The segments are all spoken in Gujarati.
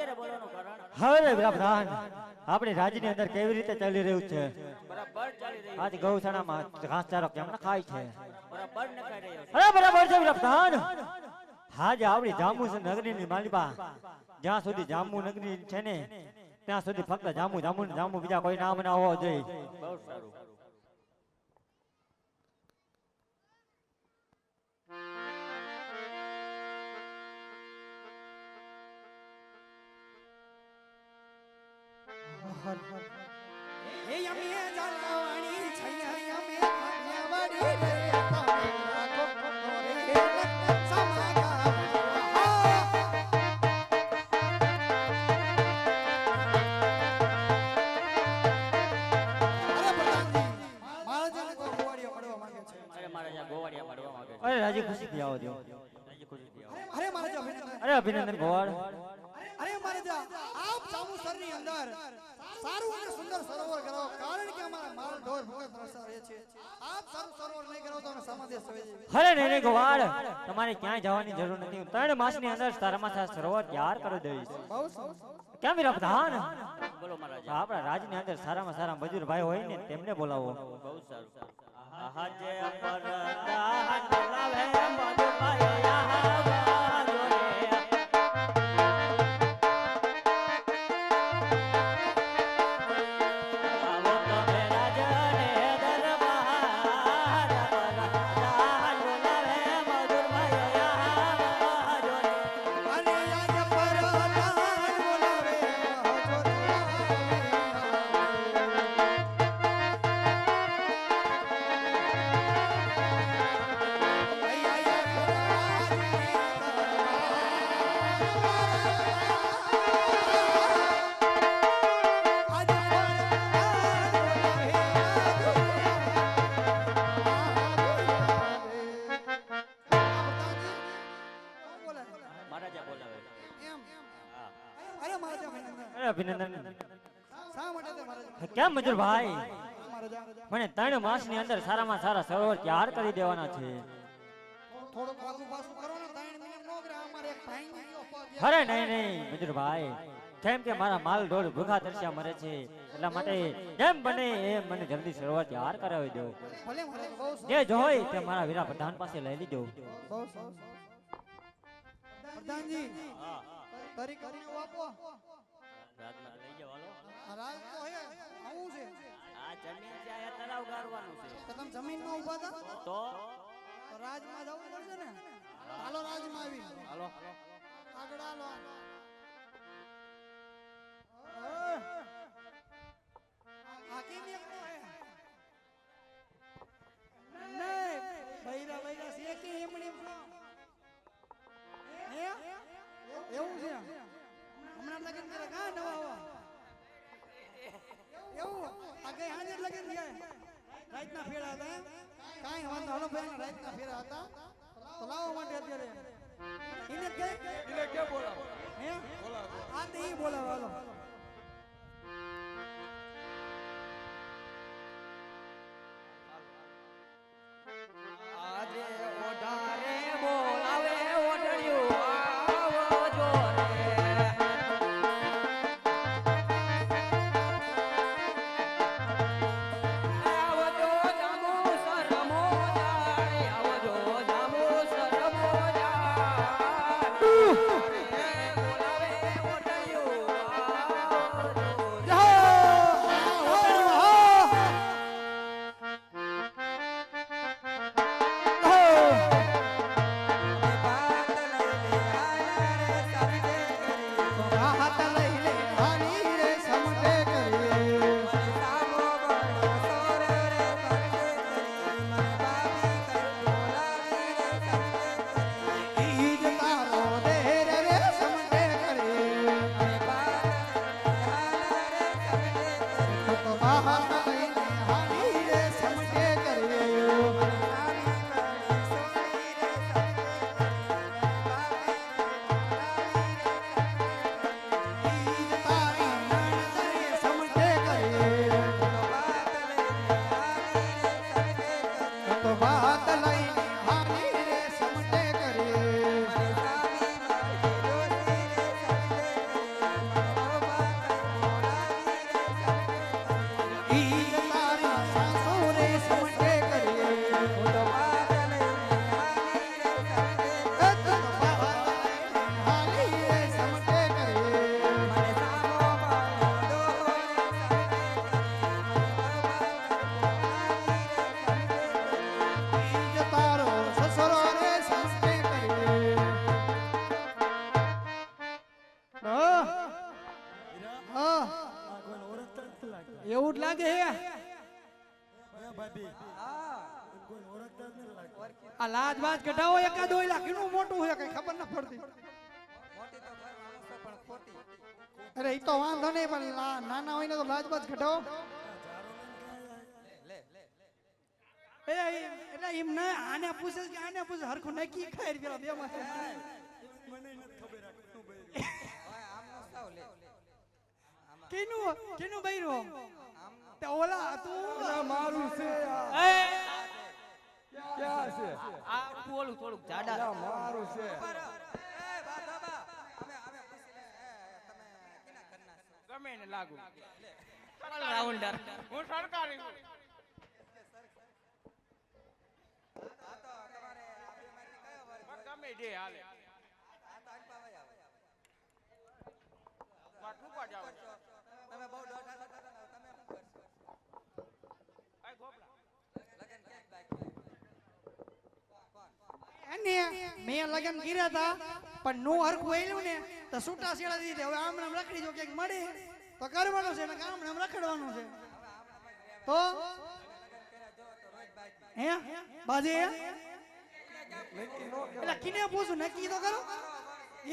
અત્યારે બોલવાનું કારણ હવે પ્રધાન આપણી રાજ્યની અંદર કેવી રીતે ચાલી રહ્યું છે? બરાબર ચાલી રહ્યું આજ ગૌશાળામાં ઘાસચારો કેમ ખાય છે? બરાબર નખાઈ રહ્યો છે. અરે બરાબર છે પ્રધાન. આજે આપણી જાંબુ નગરીની માલિકા જ્યાં સુધી જાંબુ નગરી છે ને ત્યાં સુધી ફક્ત જાંબુ જાંબુ જાંબુ બીજા કોઈ નામ ના હોવો જોઈએ. બહુ સારું. એ અમે જલાવાણી છૈયા અમે ખાડિયાવાડી રે તમે રાખો કોરે સમાગા અરે પ્રધાનજી મહારાજાને તો ગોવાડિયા મળવા માંગે છે. અરે મારા જ્યાં ગોવાડિયા પાડવા માંગે છે. અરે રાજી ખુશી થી આવો દો. રાજી ખુશી થી આવો. અરે મહારાજા અભિનંદન. અરે અભિનંદન ગોવાળ. અરે મહારાજા આપ જાંબુસરની અંદર સારું અને સુંદર સરોવર કરાવો કારણ કે અમારા માલ ઢોર ભૂખે ત્રસ્તા રહે છે. આપ સારું સરોવર નહીં કરો તો અમે સમાદેશ થઈએ છીએ. અરે નહીં ગોવાળ, તમારે ક્યાંય જવાની જરૂર નથી. 3 માસની અંદર સારામાં સારા સરોવર તૈયાર કરી દઈશ. બહુ સારું. કેમ વીરા પ્રધાન? બોલો મહારાજ. આપણા રાજની અંદર સારામાં સારા મજૂર ભાઈ હોય ને તેમને બોલાવો. બહુ સારું. આહા જે પરદાન બોલાવે મધુભાઈ આવા જોડે. આવો તમે રાજને દરબાર પરદાન બોલાવે મધુભાઈ આવા જોડે. અને આજ પરદાન બોલાવે મહારાજા બોલાવે. એમ હા. અરે મહારાજા અભિનંદન. અરે અભિનંદન. શા માટે તે મહારાજા? કેમ મજૂર ભાઈ? મહારાજા મને 3 માસની અંદર સારામાં સારા સરોવર તૈયાર કરી દેવાના છે. થોડુંક આગુ પાછું કરો ને 3 મિનિટ નો કરે અમારે એક ભાઈ ગયો પગ. અરે નહીં મજૂર ભાઈ, કેમ કે મારા માલ ઢોર ભૂખા તરસ્યા મરે છે એટલા માટે જેમ બને એમ મને જલ્દી સરોવર તૈયાર કરાવી દો. ભલે મહારાજ બહુ સારું. જે જોઈ તે મારા વીરા પ્રધાન પાસે લઈ લીધો. બહુ સારું. પ્રધાનજી હા. તારી કરીને આપો. રાજમાં લઈ જવાનો. આ રાજ તો હે આવું છે. આ જમીન છે આ તળાવ ગાળવાનું છે. તો તમે જમીનમાં ઊભા હતા તો તો રાજમાં જવું પડશે ને. હાલો રાજમાં આવી. હાલો. આગળ હાલો. આ કેમ એકનો હે? નહીં બૈરા બૈરા છે કે એમણી હે એવું છે. હમણાં લગન કરે કા નવા હવા એવું આ કઈ હાજર લગન ગયા રાતના ફેરા હતા કાઈ વાંધો હલો ભાઈ રાતના ફેરા હતા તો લાવવા માટે અત્યારે એને કે બોલાવો હે બોલાવો આ તે ઈ બોલાવો હાલો. આજે ઓઢારે બોલાવે ઓઢળ્યું આવો જોરે. આવો જો જાંબુ સરમો જાય, આવો જો જાંબુ સરમો જાય. એવું જ લાગે હે આ લાજ બાજ કઢાવો એકાદ હોય લા કેનું મોટું હોય કઈ ખબર ન પડતી અરે ઈ તો વાંધો નહીં પણ નાના હોય ને તો લાજ બાજ કઢાવો એટલે એમ ના આને પૂછે કે આને પૂછે હરખું નક્કી ખાઈ પેલા બે માં કેનું બૈરું તે ઓલા તું મારું છે ક્યાં છે આ બોલું થોડુંક જાડા મારું છે ગમે ને લાગુ રાઉન્ડર હું સરકારી ગમે જે હાલે ટૂંકા જાવ તમે બહુ દોઢા હતા તમે શું કરશો આય ગોપડા એને મેં લગન કર્યા હતા પણ નો હરખું વેલ્યું ને તો છૂટા છેડા દીધે હવે આમ નામ રખડી જો ક્યાંક મળે તો કરવાનું છે ને આમ નામ રખડવાનું છે તો હે બાજે એટલે કિને પૂછું નક્કી તો કરો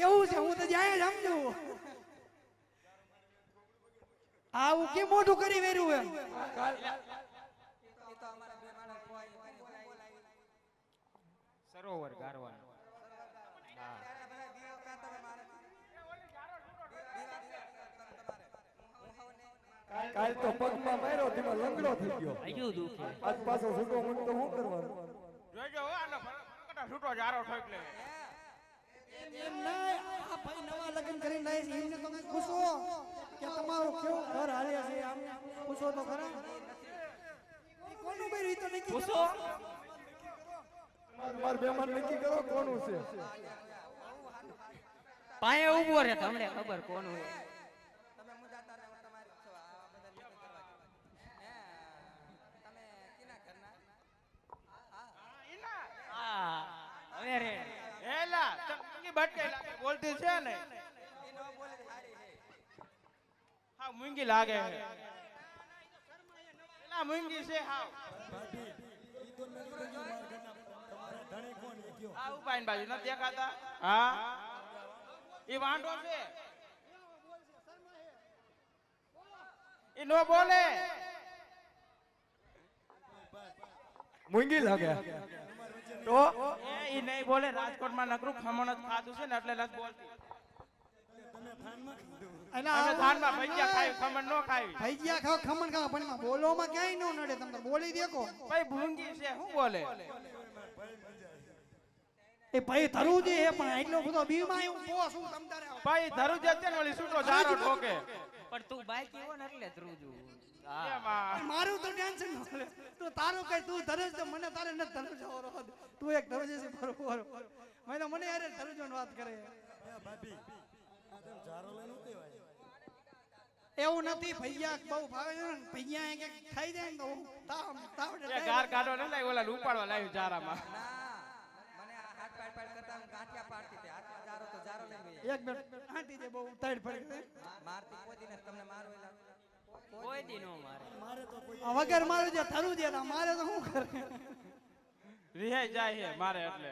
એવું છે હું તો જાય સમજુ આવું કે મોઢું કરી વેર્યું એમ એ તો અમારા બે માણસ સરોવર ગારવાનું કાલ તો પગમાં માર્યો તેમાં લંગડો થઈ ગયો હજુ દુખે આજ પાછો છૂટો મૂક તો શું કરવાનું જોજો હો આનો કટા છૂટો જારો ઠોક લે એમ ના આ ભાઈ નવા લગ્ન કરીને લાવી છે એમને તમે પૂછો કે તમારું કેવું ઘર હાલે છે આમ પૂછો તો ખરા એ કોનું બૈરું ઈ તો નક્કી પૂછો માર બેમાન નક્કી કરો કોનું છે પાયે ઊભો રહે તમને ખબર કોનું છે તમે મુજાતા રહો તમારી છો આ બધા નક્કી કરવા હે તમે કિના ઘરના હા હવે રે એલા ચમકી બટકે લાગે બોલતી છે ને એ નો બોલે હારી હે હા મૂંગી લાગે છે એલા મૂંગી છે હા આ ઉપાઈન બાજુ ન દેખાતા હા ઈ વાંઢો છે ઈ નો બોલે મૂંગી લાગે તો એ ઈ નહીં બોલે રાજકોટમાં નકરું ખમણ જ ખાધું છે ને એટલે નથી બોલતી અમે ધાનમાં ભજીયા ખાઈ ખમણ નો ખાઈ ભાઈ ગયા ખાવ ખમણ ખાવ પણ એમાં બોલોમાં ક્યાંય ન નડે તમને બોલી દેખો ભાઈ ભૂંગી છે શું બોલે એ ભાઈ ધરું જે હે પણ એટલો બધો બીમાં એવું તો શું તમ તારે ભાઈ ધરું જ અત્યારે વળી છૂટો જારો ઠોકે પણ તું બાઈક એવો ને એટલે ધ્રુજુ હા એમાં મારું તો ટેન્શન ન લે તું તારું કઈ તું ધરજ તો મને તારે ન ધરજ જવાનો તું એક ધરજ છે બરોબર મને યાર ધરજોની વાત કરે એવું નથી ભૈયા બહુ ભાવે છે ને ભૈયા એક ખાઈ જાય ને તો તાવ તાવ એ ગાર કાઢો ને લાઈ ઓલા ઉપાડવા લાવ્યું જારામાં ના મને આ હાથ પાડ પાડ કરતા હું ગાંઠિયા પાડતી હતી હાથમાં જારો તો જારો લઈને ગઈ એક મિનિટ આંટી દે બહુ તાડ પડી મારતી કોઈ દિને તમને મારો એલા કોઈ દી નો મારે આ વગર મારું જે ધરું જે મારે તો શું કરે રિહાઈ જાય છે મારે એટલે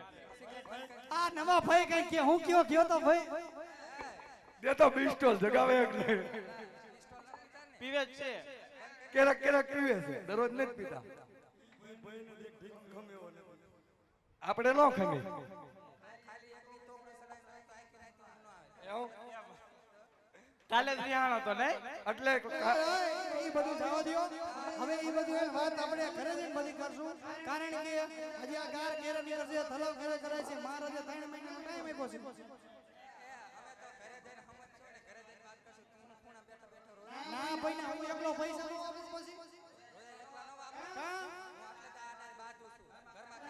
આ નવા ભાઈ કઈ કે હું કયો તો ભાઈ દે તો પિસ્ટોલ જગાવે એટલે પીવે જ છે કેરક કેરક પીવે છે દરરોજ નથી પીતા આપણે નો ખમી ખાલી એકની તોકડો સડાઈ તો આખી રાત નો આવે કાલે જ રિહાણો તો નહીં એટલે એ બધું જવા દો હવે એ બધું એ વાત આપણે ઘરે જઈને બધી કરશું કારણ કે હજી આ ગાર કેરે નીકળે છે થલાવ કેરે કરે છે મહારાજે 3 મહિનાનો ટાઈમ આપ્યો છે હવે તો ઘરે જઈને સમજશો ને ઘરે જઈને વાત કરશું તું ખૂણા બેઠો બેઠો રો ના ભાઈ ના હું એકલો પૈસા પછી હા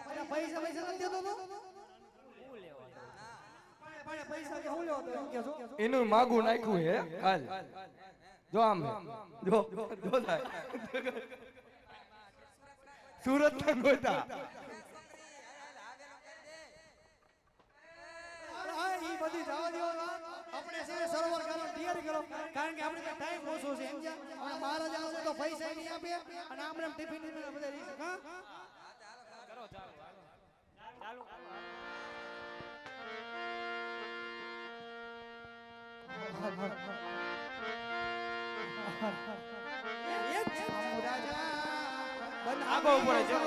અરે પૈસા નથી દેતો તો પણ પૈસા કે હું લેવો તો એમ કેજો એનું માગું નાખ્યું હે હાલ જો આમ હે. જો જો થાય સુરત ના ગોતા હા ઈ બધી જવા દો આપણે છે સરોવર કરવાની તૈયારી કરો કારણ કે આપણે ટાઈમ ઓછો છે સમજ્યા અને મહારાજ આવશે તો પૈસા આમ ને આમ ટિફિન ને બધા રહી શકે હા કરો ચાલો ચાલુ આગો ઉપર છે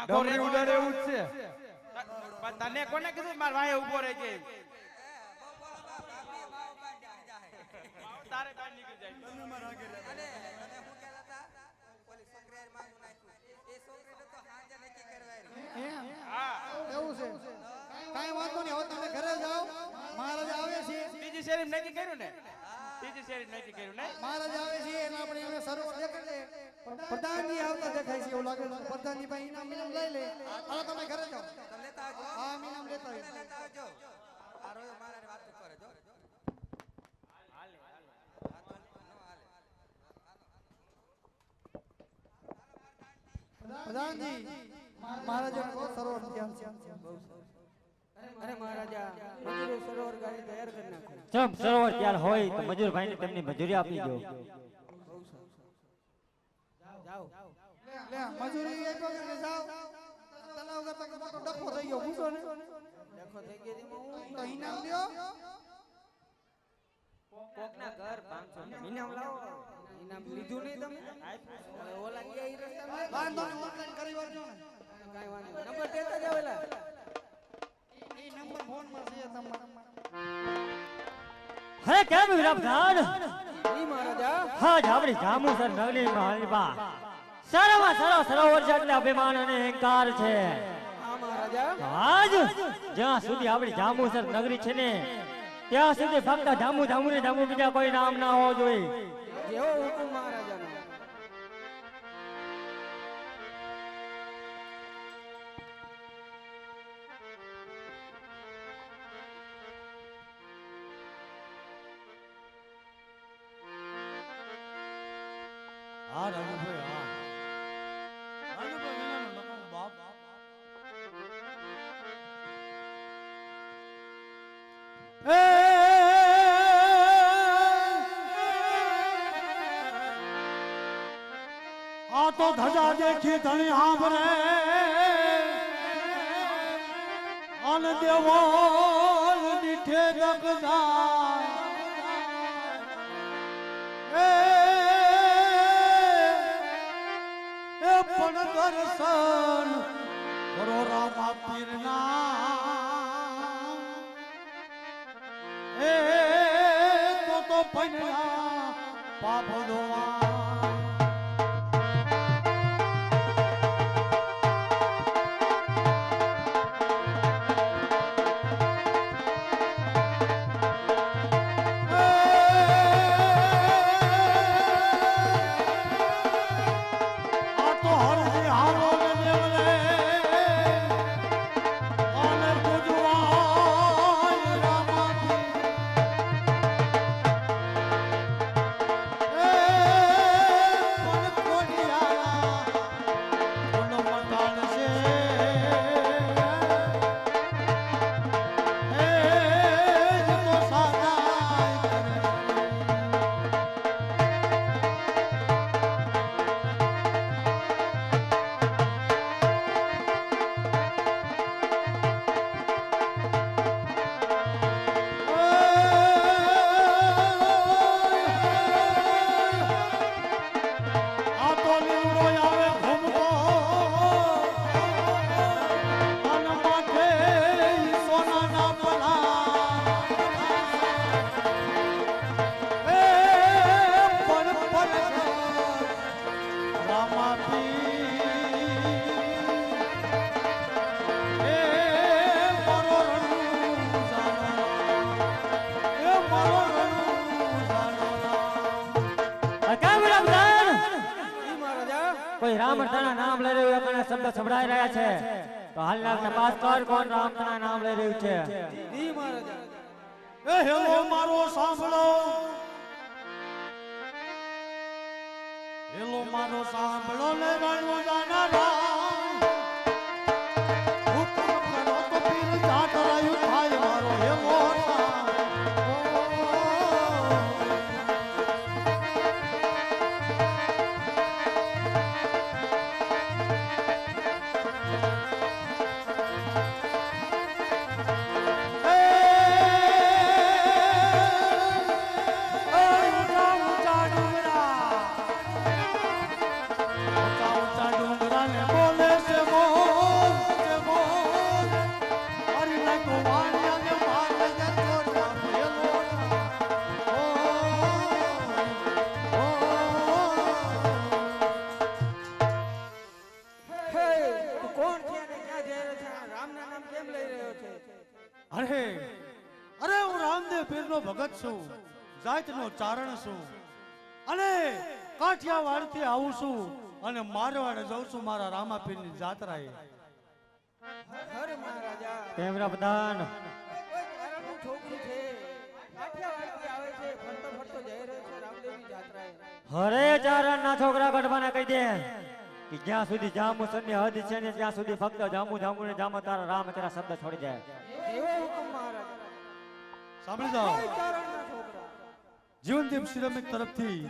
ડમરી ઉડાડે એવું જ છે પણ તને કોને કીધું માર ભાઈ ઊભો રહે છે તારે બહાર નીકળી જાય અને તમે શું કહેતા હતા ઓલી છોકરી માં નાખ્યું એ છોકરીને તો હાજે નક્કી કરવાય હા એવું છે કાઈ વાંધો નહીં હવે તમે ઘરે જાઓ મહારાજ આવે છે બીજી શેરી નક્કી કર્યું ને બીજી શેરી નક્કી કર્યું ને મહારાજ આવે છે એટલે આપણે એને સરોવર દેખાડે પ્રધાનજી આવતા દેખાય છે એવું લાગે છે પ્રધાનજી ભાઈ ઇનામ લઈ લે હવે તમે ઘરે જાઓ તો લેતા આવજો હા ઇનામ લેતા આવો લેતા આવજો આ રોયો મારા વાત કરે જો હાલે પ્રધાનજી મહારાજ કો સરોવર ધ્યાન છે અરે મહારાજા મજૂરો સરોવર ગાડી તૈયાર કરી નાખો ચમ સરોવર ત્યાર હોય તો મજૂર ભાઈને તેમની મજૂરી આપી દો જાઓ લે મજૂરી એ તો કે જાઓ તલાવ કરતા મોટો ડખો થઈ ગયો પૂછો ને દેખો થઈ ગઈ હું તો ઇનામ લ્યો કોકના ઘર 500 ઇનામ લાવો ઇનામ લીધું નહીં તમે ઓલા ગયા ઈ રસ્તામાં વાંધો નહીં ઓનલાઈન કરી વાળજો ને કાઈ વાંધો નહીં. નંબર દેતા જાવ એલા એ નંબર ફોન માં છે તમારો હે કેમ વિરાપધાન ઈ મહારાજા હા આપણી જામુસર નગરી મહાલબા સારામાં સારો સરોવર છે એટલે અભિમાન અને અહંકાર છે હા મહારાજા આજ જ્યાં સુધી આપણી જામુસર નગરી છે ને ત્યાં સુધી ફક્ત જામુ જામુ ને જામુ બીજા કોઈ નામ ના હોવો જોઈએ જેવો હુકમ મહારાજાનો હા રાજુભાઈ હા રાજુભાઈ વિનાનો નકામો બાપ આ તો ધજા દેખી ધણી હાંભરે અન દેવો દીઠે દગદા એ પણ દર્શન કરો રામા પીરના એ તો પૈના પાપ ધોવા રામ તણા નામ લઈ રહ્યું આપણને શબ્દ સંભળાઈ રહ્યા છે તો હાલના તપાસ કર કોણ રામ તણા નામ લઈ રહ્યું છે જી મહારાજા એ હેલો મારો સાંભળો હેલો મારો સાંભળો ને રણું જાનારા હુકમ કરો તો પીર જાતરાયું થાય મારો હેલો ભગત છું જાતનો ચારણ છું અને કાઠિયાવાડ થી આવું છું અને મારવાડ જાઉં છું મારા રામાપીરની જાત્રાએ હર મહારાજા કેમરા પ્રધાન કોઈ ચારણનું છોકરું છે કાઠિયાવાડથી આવે છે ફરતો ફરતો જઈ રહ્યો છે રામદેવની જાત્રાએ હરે ચારણ ના છોકરા ગઢવાના કહી દે કે જ્યાં સુધી જાંબુ સરની હદ છે ને ત્યાં સુધી ફક્ત જાંબુ જાંબુ ને જાંબુ તારા રામ તેરા શબ્દ છોડી જાય એવો હુકમ મહારાજા સાંભળી જાઓ કોઈ ચારણના છોકરા જીવનદીપ સિરામિક તરફથી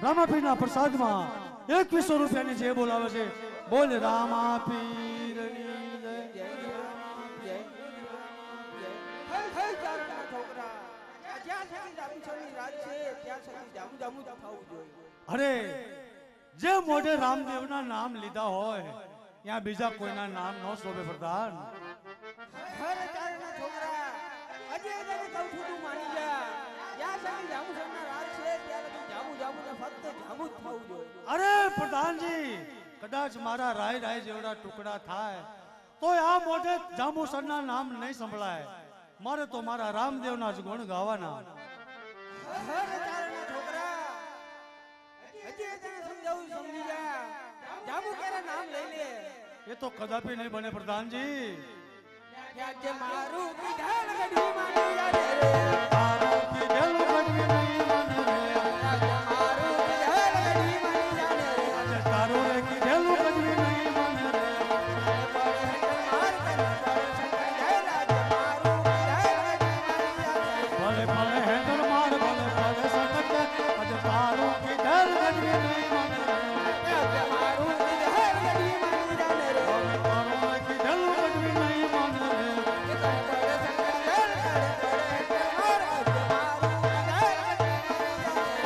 રામાપીરના પ્રસાદમાં 2100 રૂપિયાની જે બોલાવે છે બોલ રામાપીરની જય જય હે ચારણના છોકરા જ્યાં સુધી જામુસરની રાત છે ત્યાં સુધી જામુ જામુ જ થવું જોઈએ અરે જે મોઢે રામદેવના નામ લીધા હોય ત્યાં બીજા કોઈના નામ ન શોભે પ્રધાન હર ચારણના છોકરા અજય તને કહું છું તું માની જા જ્યાં સુધી જામુસરના રાત છે ત્યાં સુધી જામુ જામુ ને ફક્ત જામુ જ થવું જોઈએ અરે પ્રધાનજી કદાચ મારા રાય રાય જેવડા ટુકડા થાય તો આ મોઢે જાંબુસરના નામ નહીં સંભળાય મારે તો મારા રામદેવના જ ગુણ ગાવાના હર ચારણના છોકરા અજય તને સમજાવું સમજી જા જામુ કેરા નામ લઈ લે એ તો કદાપી નહીં બને પ્રધાનજી આજે મારું વિધાન ગઢવી માની જાને રે તારો કીધેલું ગઢવી નહીં માને રે આજે મારું વિધાન ગઢવી માની જાને રે આજે તારો રે કીધેલું ગઢવી નહીં માને રે પડે હંતર માર તને પડે શંકર જય આજે મારું વિધાન ગઢવી માની જાને ભલે ભલે હેન્ડર માર ભલે ભલે સકત આજે તારો કીધેલું ગઢવી નહીં માને રે આજે મારું વિધાન ગઢવી માની જાને રે ભલે તારો રે કીધેલું ગઢવી નહીં માને રે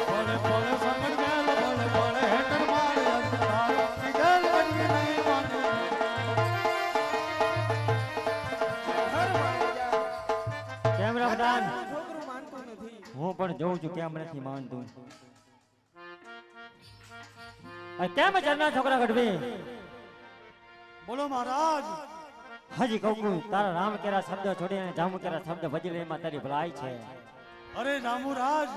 ભલે ભલે સંકટ ગેલ ભલે ભલે હેન્ડર માર આજે તારો કીધેલું ગઢવી નહીં માને રે કેમરા પ્રધાન છોકરું માનતું નથી હું પણ જોઉં છું કેમ નથી માનતું આ કેમ ચરના છોકરા ગઢવી બોલો મહારાજ હાજી કહું તારા રામ કેરા શબ્દ છોડીને જામુ કેરા શબ્દ ભજી લેમાં તારી ભલાઈ છે અરે રામુરાજ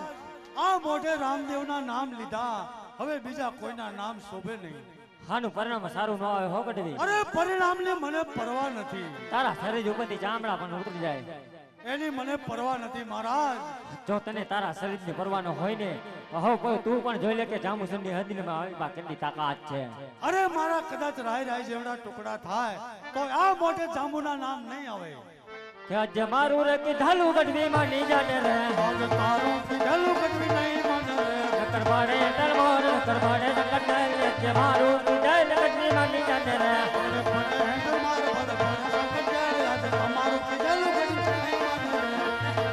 આ મોઢે રામદેવના નામ લીધા હવે બીજા કોઈના નામ શોભે નહીં હાનું પરિણામ સારું ન આવે હો ગઢવી અરે પરિણામને મને પરવા નથી તારા શરીર ઉપરથી ચામડા પણ ઉતરી જાય એની મને પરવા નથી મહારાજ જો તને તારા શરીરની પરવાનો હોય ને તો હવે કોઈ તું પણ જોઈ લે કે જાંબુસરની હદીમાં આવી કેટલી તાકાત છે અરે મારા કદાચ રાય રાય જેવડા ટુકડા થાય તો આ મોઢે જાંબુના નામ નહીં આવે કે આજે મારું રે કીધાલું ગઢવીમાં ની જાને રે આજે તારું કીધેલું ગઢવી નહીં માને રે નકર પાડે તલવાર નકર પાડે નકર ડાય આજે મારું કીધાલું ગઢવીમાં ની જાને રે ભલે ભલે હેન્ડર માર ભલે ભલે સંકટ જાય આજે તમારું કીધેલું ગઢવી નહીં માને રે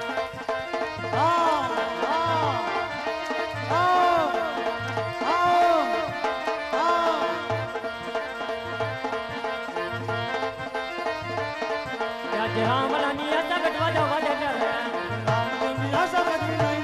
આજે રામલાની આશા ગઢવા જવા દે રે રામદેવની આશા ગઢવી નહીં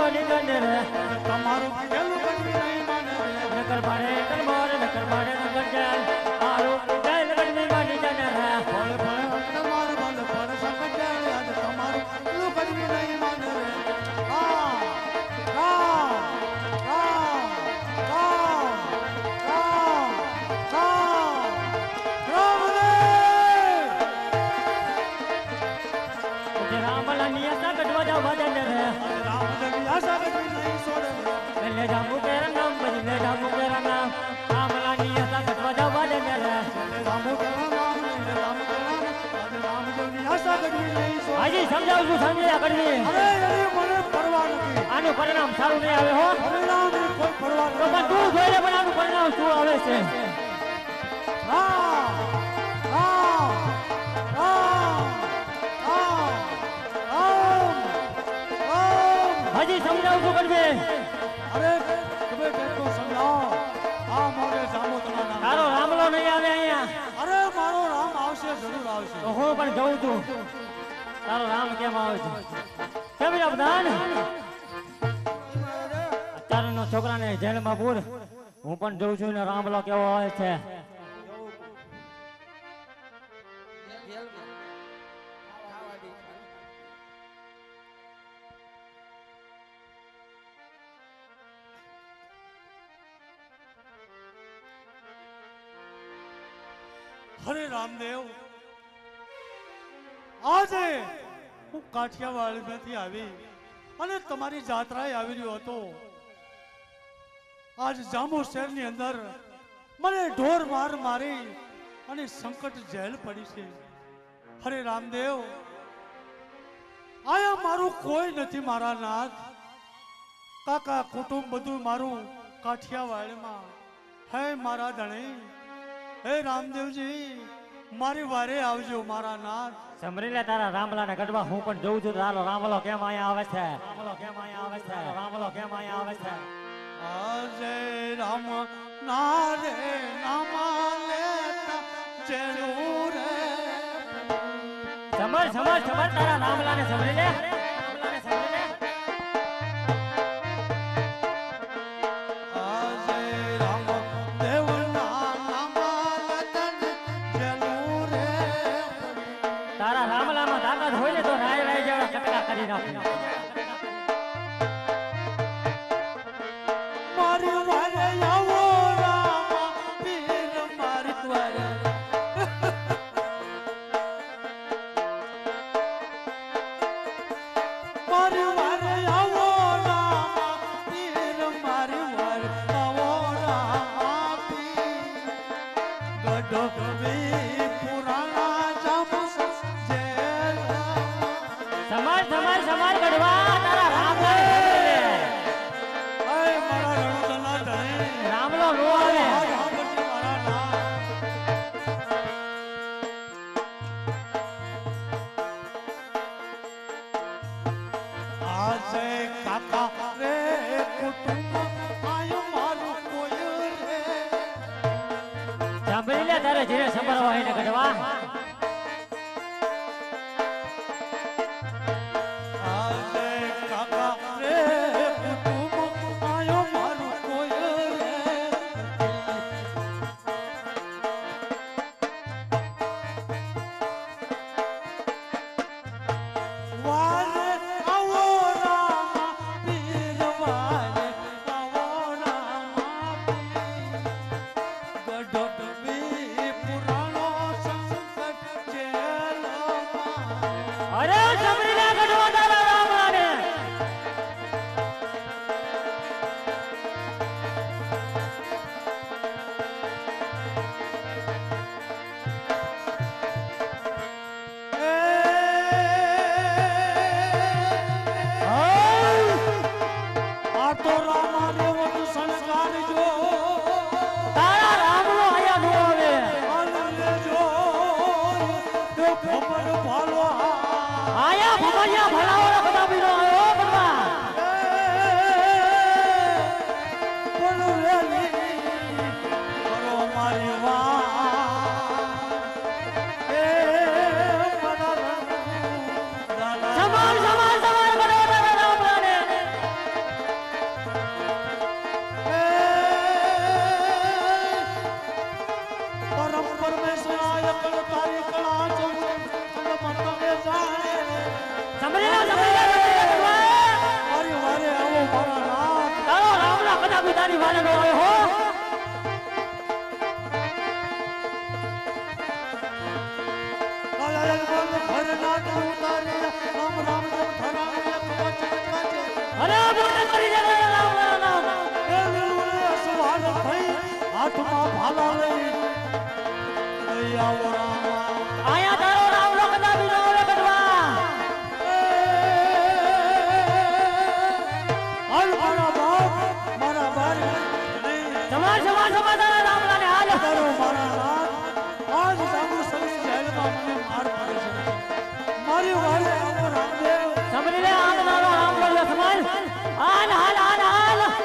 માની જાને રે તમારું કીધેલું કદી નહીં માને રે નકર પાડે તલવાર નકર પાડે નકર જાલ મારું કીધેલ કદી માની જાને રે ભલે ભલે તમારું ભલે ભલે સંકટ જાય આજ તમારું કીધેલું કદી નહીં માને રે રામ રામ રામ રામ રામ રામ રે જે રામલા નિયતા કડવા જાવ બાજાને રે રામ દેવી આશા કદી નહીં છોડે રે ले जामू तेरा नाम बजी ले जामू तेरा नाम रामला नियता कटवा जाव बाजाने रे રામ તેરા નામ રે રામ તેરા નામ આજ રામ દેવની આશા કદી નહીં છોડે હાજી સમજાવું છું સમજ્યા કડવી અરે અરે મને પરવા નથી આનું પરિણામ સારું નહીં આવે હો પરિણામ ની કોઈ પરવા તો પણ તું જોઈ લે પણ આનું પરિણામ શું આવે છે રામ રામ રામ રામ રામ રામ હાજી સમજાવું છું કડવી અરે તમે કેટલું સમજાવો આ મોરે જામો તમારા તારો નામ રામલો નહીં આવે અહીંયા અરે મારો રામ આવશે જરૂર આવશે તો હું પણ જઉં છું તારો રામ કેમ આવે છે કેમ પ્રધાન અત્યારનો છોકરાને જેલમાં પૂર હું પણ જોઉં છું ને રામલો કેવો આવે છે હરે રામદેવ આજે હું કાઠિયાવાડમાંથી આવી અને તમારી જાત્રાએ આવી રહ્યો હતો આજ જામુ શહેરની અંદર મને ઢોર માર મારી અને સંકટ જેલ પડી છે હરે રામદેવ આયા મારું કોઈ નથી મારા નાથ કાકા કુટુંબ બધું મારું કાઠિયાવાડમાં હે મારા ધણી હે રામદેવજી મારી વારે આવજો મારા નાથ સમરી લે તારા રામલા ને ગઢવા હું પણ જોઉં છું તારો રામલો કેમ અહીંયા આવે છે રામલો કેમ અહીંયા આવે છે રામલો કેમ અહીંયા આવે છે આજે રામ નારે નામા લેતા જરૂર સમર સમર સમર તારા રામલા ને સમરી લે રામલા ને સમરી લે આજે રામ દેવના નામા લેતા જરૂર તારા રામલામાં તાકાત હોય ને તો રાય રાય જેવા કટકા કરી નાખ મારી વારે આવો રામ પીર મારી દ્વારે મારી વારે આવો રામ પીર મારી વારે આવો રામ પીર ગઢવી પુરાણા જામુ જેલ સમર સમર સમર ગઢવા તારા રામલા ને સમરી લે અય મારા રણુદના ધણી રામલો નો આવે આજે કાકા રે કુટુંબ આયો મારું કોઈ રે સાંભળી લે તારે જેને સંભળવા હોય ને ગઢવા આજે કાકા રે કુટુંબ આયો મારું કોઈ રે વારે આવો રામ પીર વારે આવો રામ પીર ગઢવી પુરાણો મારી વાલે નો આવ્યો હો અરે બોલે કરી દે રામ રામ હાથમાં ભાલા લઈ આવો રામા આયા તારો રામ નો કદાપી નો આવે કડવા હાલ મારા બાપ મારા બાર સમાજ તારા રામલા ને હાલ તારો મારા નાથ આજ જામુ સરી જેલમાં મને માર મારે છે મારી વારે આવો રામદેવ સમરી લે આ તારો રામ લો સમાજ હાલ હાલ હાલ હાલ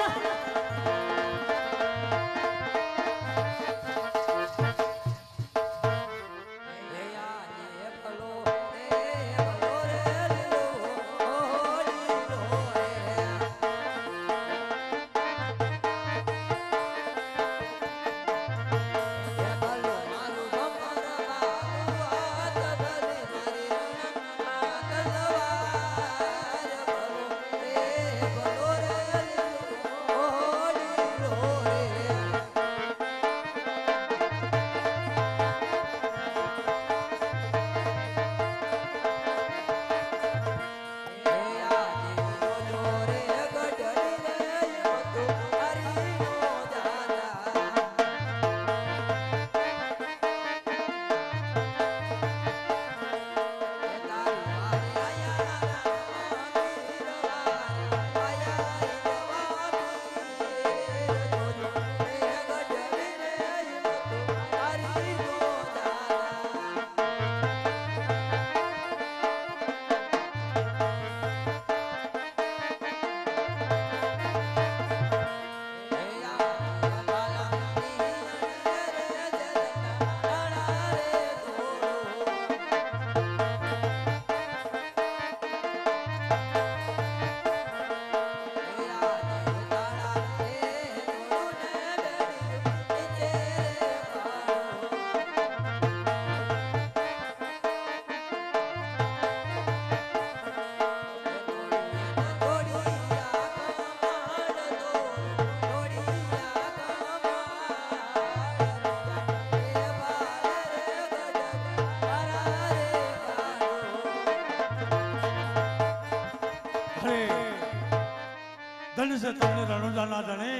તમને રણુજાના ધણે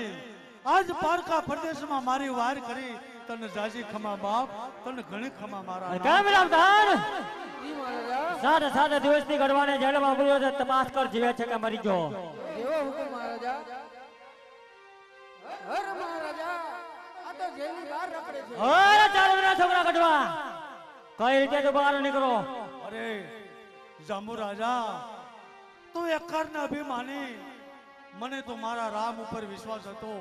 આજ પારકા પ્રદેશમાં મારી વાર કરી તને જાજી ખમા બાપ તને ઘણી ખમા મારા કેમ રામધાન સાડા દિવસની ગઢવાને જેલમાં બોલ્યો છે તપાસ કર જીવે છે કે મરી ગયો જેવો હુકમ મહારાજા હર મહારાજા આ તો જેલની બહાર રખડે છે અરે ચાલો ના છોકરા ગઢવા કઈ રીતે તો બહાર નીકળો અરે જાંબુ રાજા તું એકરના અભિમાની મને તો મારા રામ ઉપર વિશ્વાસ હતો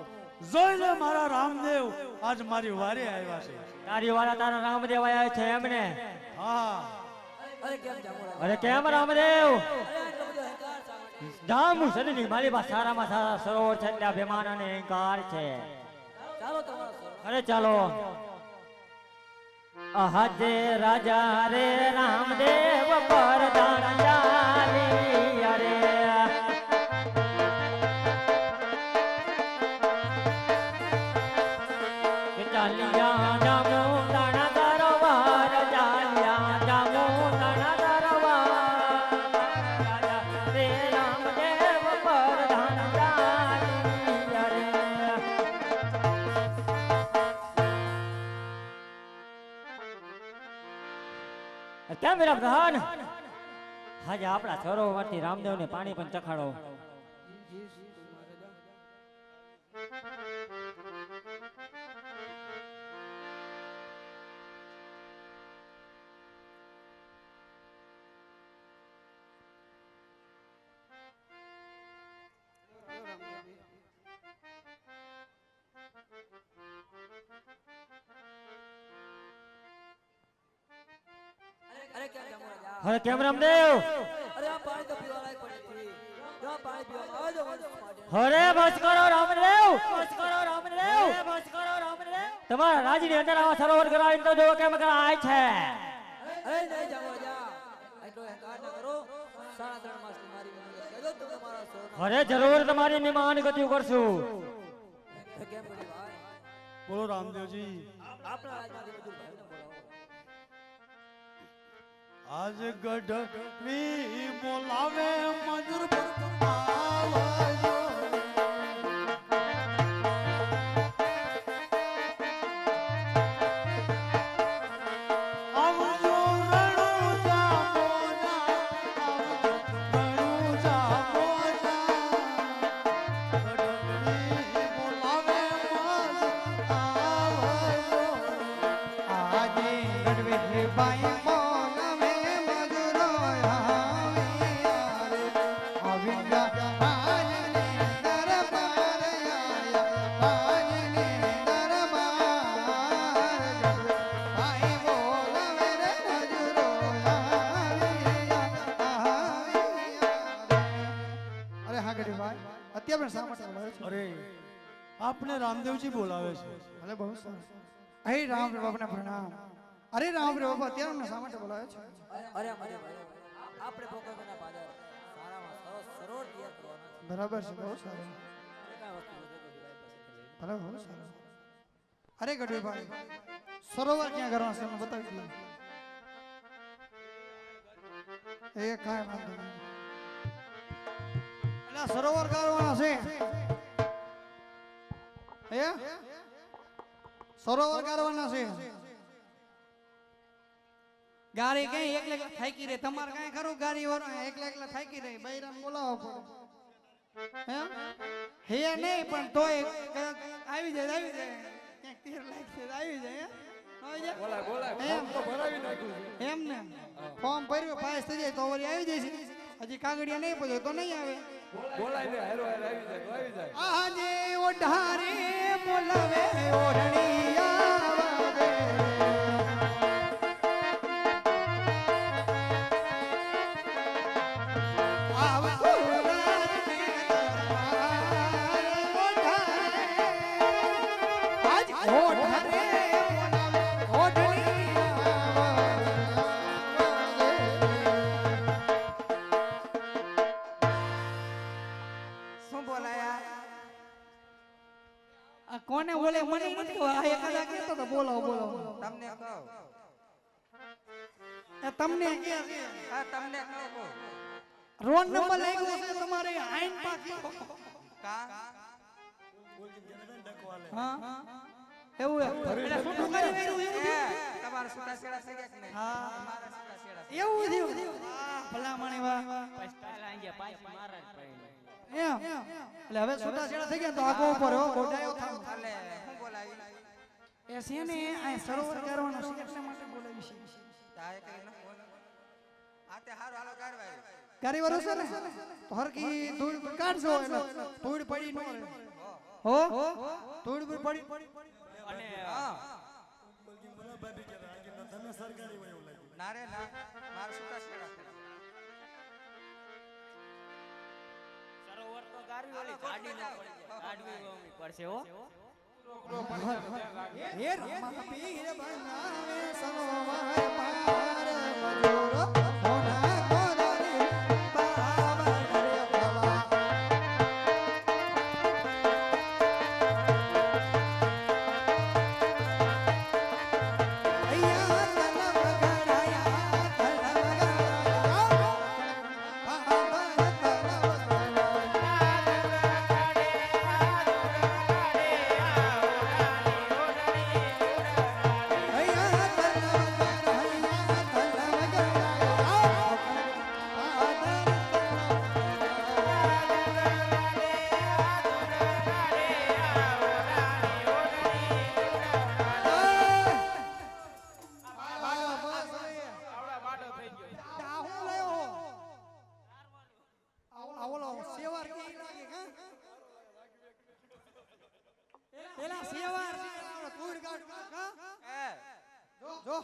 જોઈ લે મારા રામદેવ આજ મારી વારે આવ્યા છે તારી વાળા તારા રામદેવ આવ્યા છે એમને હા અરે કેમ રામદેવ જામુ સદની મારી પાસે સારામાં સારા સરોવર છે એટલે અભિમાન અને અહંકાર છે અરે ચાલો અહજે રાજા રે રામદેવ પર દાન ચાલી અરે ચાલિયા જામુ દાણા દરબાર ચાલિયા જામુ દાણા દરબાર રાજા રે રામદેવ પર દાન ચાલી અરે કેમ મેરા પ્રધાન આજે આપણા સરોવરથી રામદેવને પાણી પણ ચખાડો અરે કેમ રામદેવ અરે બસ કરો રામદેવ બસ કરો રામદેવ બસ કરો રામદેવ તમારા રાજની અંદર આવા સરોવર કરાવીને તો જો કેમ કરાય છે અરે જય જામરાજા એટલો અહંકાર ન કરો સાડા 3 માસની મારી મહેનત કર્યો તો તમારા સોના અરે જરૂર તમારી નિમાન ગતિ કરશું કેમ બોલી ભાઈ બોલો રામદેવજી આપણા રાજમાંથી મજૂર ભાઈને બોલાવો આજ ગઢવી બોલાવે મજૂર આવજો આવજો રણુજા મોજા રણુજા મોજા ગઢવી બોલાવે મજૂર આવજો આજે ગઢવી બાઈ બોલાવે મજૂરો આવ્યા આજને દરબાર આયા આજને દરબાર બાઈ બોલાવે રે મજૂરો અરે હા ગઢવી ભાઈ અત્યારે પણ શા માટે બોલાવે છે અરે આપને રામદેવજી બોલાવે છે ભલે બહુ સરસ હે રામ રે બાપને પ્રણામ અરે રામ રે બાપા અત્યારે અમને શા માટે બોલાવે છે અરે આપણે ભોગવવાના પાદર સારામાં સરસ સરોવર તૈયાર કરવાના છે બરાબર છે બહુ સારું જે કાંઈ વસ્તુ વધે બધી ભાઈ પાસેથી લઈ ભલે બહુ સારું અરે ગઢવી ભાઈ સરોવર ક્યાં કરવાનું છે મને બતાવી દો એ કાંઈ વાંધો નહીં એટલે સરોવર કરવાના છે હે સરોવર કરવાના છે ગાડી કઈ એકલે એકલા થાકી રહે તમારે કઈ ખરું ગાડી વાળો એકલા એકલા થાકી રહે બૈરામ બોલાવો પડે હે નહીં પણ તોય આવી જાય ક્યાંક તીર લાગશે તો આવી જાય બોલાય બોલાય એમ. ફોર્મ તો ભરાવી નાખ્યું છે એમ ને ફોર્મ ભર્યું પાસ થઈ જાય તો વળી આવી જાય છે હજી કાગડિયા નહીં પહોંચ્યો તો નહીં આવે બોલાય ને હેરો હેર આવી જાય તો આવી જાય આજે ઓઢારે બોલાવે ઓઢણી આવે આવતો રાજને દરબાર ઓઢારે આજ ઓઢારે બોલાવે ઓઢણી આવે શું બોલાયા આ કોને બોલે મને નથી ખબર. આ એકાદા કહેતો તો બોલાવો બોલાવો તમને કહો એ તમને કે હા તમને કહો રોડ નંબર લાગ્યો છે તમારે આઈન પાકી કા હા એવું એટલે શું કરી વેરું એવું એ, તમારા સુતા છેડા થઈ ગયા કે નહીં હા મારા સુતા છેડા એવું થયું આ ભલામણી વાહ સ્ટાઇલ આઈ ગયા પાંચ મારા જ પડીને એમ એટલે હવે છૂટા છેડા થઈ ગયા તો આગો ઉપર હો ગોડાયો થાવ હાલે શું બોલાવી એ છે ને આ સરોવર કરવાનો છે એટલા માટે બોલાવી છે તારે કઈ ન બોલ આ તે હારું હાલો કાઢવાય ગાડી વાળો છે ને તો હરકી ધૂળ કાઢજો એટલે ધૂળ પડી ન રહે હો ધૂળ પડી અને હા ના રે ના મારા સુતા છેડા સરોવર તો ગારવી ઓલી ગાડી ન પડી જાય ગાડવી વાવવી પડશે હો હે રમા પીર બનાવે સરોવર પાર મજૂરો હોના ગોરારી પાવન રે ભલા અયા તલમ ગડાયા પાવન આવડા બાટો થઈ ગયો પેલા સેવાર કુડ કાઢ એ જો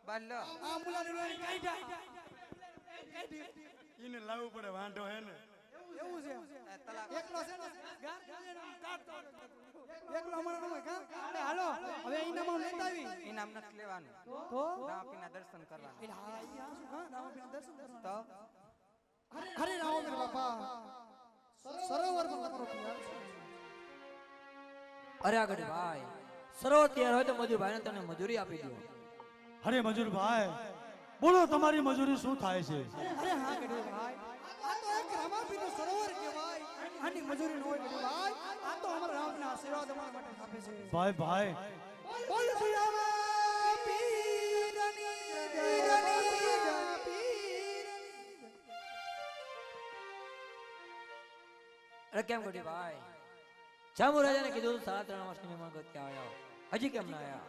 બાલ્લો આ મુલાની લોહી કાઢ્યા એને લાવવું પડે વાંઢો હે ને એવું છે એ તલાક એકલો છે ને ગાર ગાડીનો કાઢતો એકલો અમારો નમય કા અરે હાલો હવે ઈનામાં લેતા આવી ઇનામ નથી લેવાનું તો રામપીના દર્શન કરવાના એટલે હા ઈ આ શું કા રામપીના દર્શન કરવાના તો અરે રામપીર બાપા સરોવરમાં તમારો પ્યાર છે અરે આ ગઢી ભાઈ સરોવર તૈયાર હોય તો મજૂરભાઈને તમને મજૂરી આપી દો. અરે મજૂરભાઈ બોલો તમારી મજૂરી શું થાય છે? અરે હા ગઢવી ભાઈ, આ તો એક રામાપીરનું સરોવર કહેવાય. આની મજૂરી ન હોય ગઢવી ભાઈ. આ તો અમારા રામના આશીર્વાદ અમારા માટે આપે છે. ભાઈ ભાઈ બોલ શ્રી રામાપીરની જય. અરે કેમ ગઢી ભાઈ જામુ રાજાને કીધું 3.5 વર્ષની મહેમાન ગત ક્યાં આવ્યા હજી કેમ ના આયા?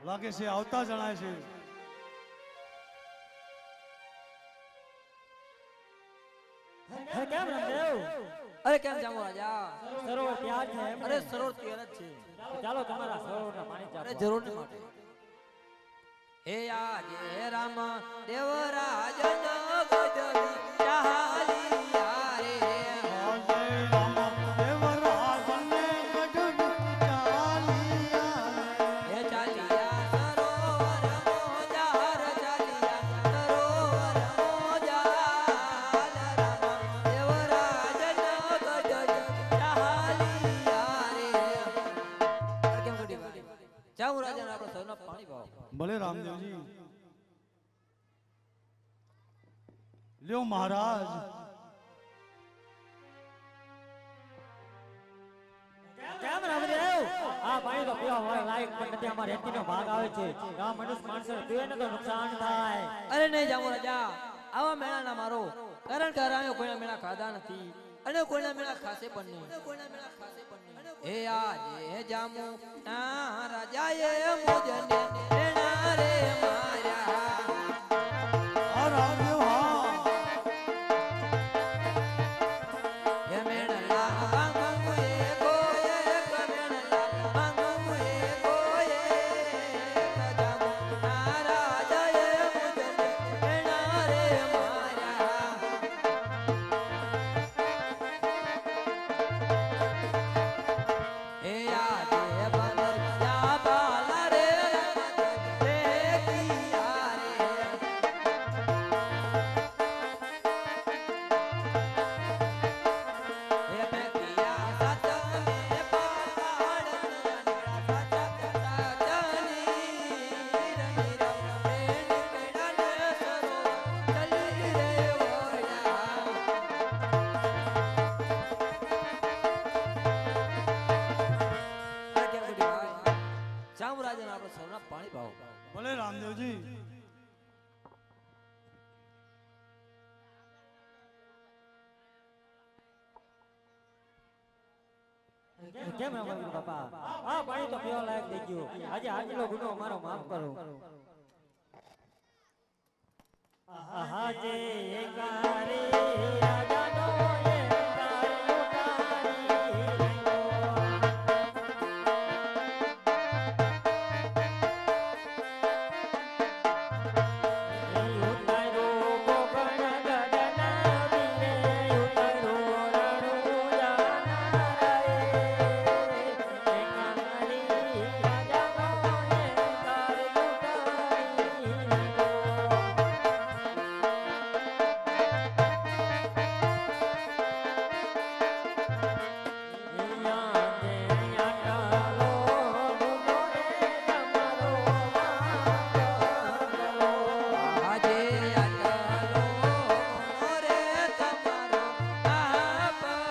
લાગે છે આવતા જણાય છે. કેમ રામદેવ? અરે કેમ જામુ રાજા? સરોવર ત્યાં છે એમ? અરે સરોવર તૈયાર જ છે. ચાલો તમારા સરોવરના પાણી અરે ચાલો. જરૂર નહીં માટે. હે આજે રામ દેવરાજ ગજવી ચાલિયા રે. હે ચાલિયા સરોવર મોજાર ચાલિયા સરોવર મોજાર રામ દેવરાજ ગજવી ચાલિયા રે. અરે કેમ ગઢી ભાઈ જામુ રાજાને આપણે સૌના પાણી પાવો. ભલે રામદેવજી. લ્યો મહારાજ. કેમ રામદેવ? આ પાણી તો પીવા હોય લાયક પણ નથી. અમારે રેતીનો ભાગ આવે છે. આ મનુષ્ય માણસો પીવે ને તો નુકસાન થાય. અરે નહીં જામુ રાજા આવા મેળા ના મારો, કારણ કે અમે કોઈના મેળા ખાધા નથી અને કોઈના મેળા ખાશે પણ નહીં. હે આજે જામુ ના રાજાએ મુજને લેણા રે માર્યા. આ રામદેવ હા. હે મેળા માંગુ એ કોયે મેળા માંગુ એ કોયે જામુ ના રાજાએ મુજને લેણા રે માર્યા. હે આજે બનર્યા બાલા રે દેખિયા રે. હે મેકિયા સતને પાતાળ સતની રમીરા પ્રેમ કેડા સરો ચલી રે ઓયા. જામુ રાજાને આપણે સૌના પાણી પાવો. ભલે રામદેવજી. કેમ રામદેવ બાપા? આ પાણી તો પીવા લાયક થઈ ગયું. આજે આટલો ગુનો અમારો માફ કરો. આહા જે એકારે રાજાનો એકાર ઉતારી રહ્યો. ઉતારો કોકણ ગગના વીરે ઉતારો રણુજાના રે. એકારી રાજાનો એકાર ઉતારી રહ્યો. આજે આટલો રે તમારો પાપ કરો.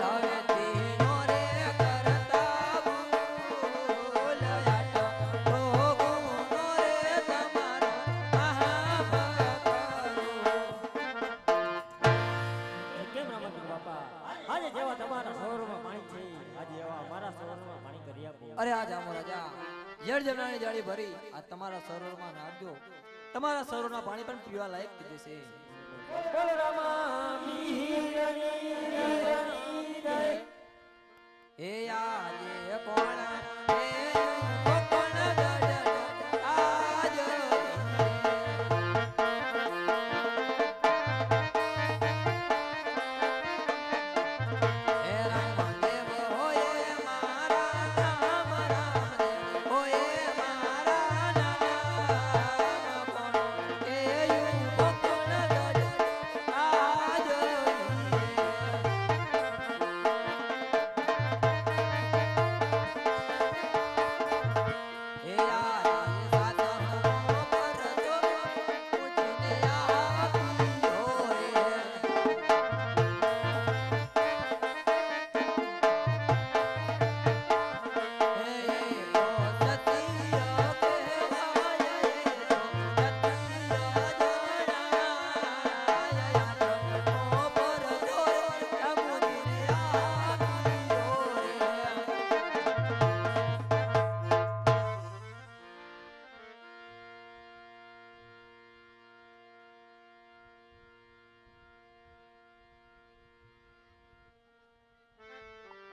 હવે તીનો રે કરતા ભૂલ આટલો ગુનો રે તમારો પાપ કરો. કેમ રામદેવ બાપા? આજે જેવા તમારા સરોવરમાં પાણી છે, આજે એવા અમારા સરોવરમાં પાણી કરી આપો. અરે આ જામુ રાજા જળ જમનાની જાળી ભરી આ તમારા સરોવરમાં નાખજો. તમારા સરોવરના પાણી પણ પીવા લાયક કીધું છે. બોલો રામા મીરની જય. હે આજે કોણ હે કોણ ગડ આજ હે રામ દેવ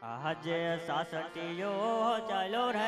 આજે સાસટીયો ચાલો રે